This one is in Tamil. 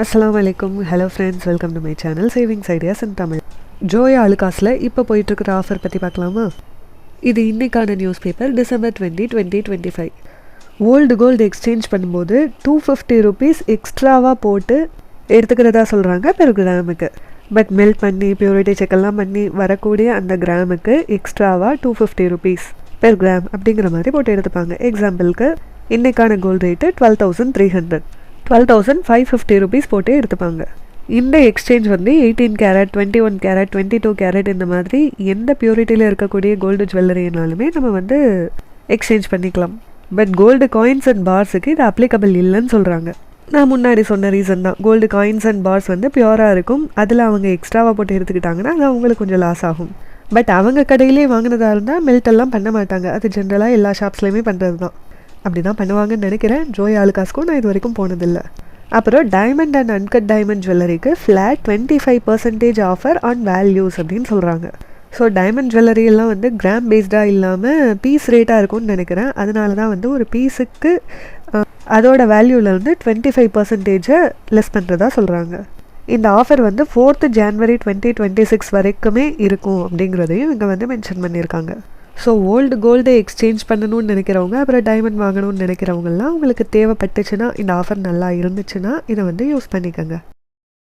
அஸ்ஸலாமு அலைக்கும். Hello friends, welcome to my channel savings ideas in Tamil. ஜோயா அலுகாஸில் இப்போ போயிட்டுருக்கிற ஆஃபர் பற்றி பார்க்கலாமா? இது இன்றைக்கான news paper December 20, 2025. Old gold exchange பண்ணும்போது 250 ருபீஸ் எக்ஸ்ட்ராவாக போட்டு எடுத்துக்கிறதா சொல்கிறாங்க பெர் கிராமுக்கு. பட் மெல்ட் பண்ணி பியூரிட்டி செக்கெல்லாம் பண்ணி வரக்கூடிய அந்த கிராமுக்கு எக்ஸ்ட்ராவாக 250 ருபீஸ் பெர் கிராம் அப்படிங்கிற மாதிரி போட்டு எடுத்துப்பாங்க. எக்ஸாம்பிளுக்கு இன்றைக்கான கோல்டு ரேட்டு 12,300, 12,550 ருபீஸ் போட்டு எடுத்துப்பாங்க. இந்த எக்ஸ்சேஞ்ச் வந்து 18 கேரட், 21 கேரட், 22 கேரட் இந்த மாதிரி எந்த பியூரிட்டியில் இருக்கக்கூடிய கோல்டு ஜுவல்லரினாலுமே நம்ம வந்து எக்ஸ்சேஞ்ச் பண்ணிக்கலாம். பட் கோல்டு காயின்ஸ் அண்ட் பார்ஸுக்கு இது அப்ளிகபிள் இல்லைன்னு சொல்கிறாங்க. நான் முன்னாடி சொன்ன ரீசன் தான். கோல்டு காயின்ஸ் அண்ட் பார்ஸ் வந்து பியூராக இருக்கும், அதில் அவங்க எக்ஸ்ட்ராவாக போட்டு எடுத்துக்கிட்டாங்கன்னா அது அவங்களுக்கு கொஞ்சம் லாஸ் ஆகும். பட் அவங்க கடையிலே வாங்கினதாக இருந்தால் மெல்ட்டெல்லாம் பண்ண மாட்டாங்க. அது ஜென்ரலாக எல்லா ஷாப்ஸ்லேயுமே பண்ணுறது தான். அப்படி தான் பண்ணுவாங்கன்னு நினைக்கிறேன். ஜோயா அலுகாஸ்க்கும் நான் இது வரைக்கும் போனதில்லை. அப்புறம் டைமண்ட் அண்ட் அன்கட் டைமண்ட் ஜுவல்லரிக்கு ஃப்ளாட் 25% ஆஃபர் ஆன் வேல்யூஸ் அப்படின்னு சொல்கிறாங்க. ஸோ டைமண்ட் ஜுவல்லரி எல்லாம் வந்து கிராம் பேஸ்டாக இல்லாமல் பீஸ் ரேட்டாக இருக்கும்னு நினைக்கிறேன். அதனால தான் வந்து ஒரு பீஸுக்கு அதோட வேல்யூவில் வந்து 25% லெஸ் பண்ணுறதா சொல்கிறாங்க. இந்த ஆஃபர் வந்து 4th January 2026 வரைக்குமே இருக்கும் அப்படிங்கிறதையும் இங்கே வந்து மென்ஷன் பண்ணியிருக்காங்க. ஸோ ஓல்டு கோல்டு எக்ஸ்சேஞ்ச் பண்ணணும்னு நினைக்கிறவங்க, அப்புறம் டைமண்ட் வாங்கணும்னு நினைக்கிறவங்கலாம் உங்களுக்கு தேவைப்பட்டுச்சுன்னா, இந்த ஆஃபர் நல்லா இருந்துச்சுன்னா இதை வந்து யூஸ் பண்ணிக்கோங்க.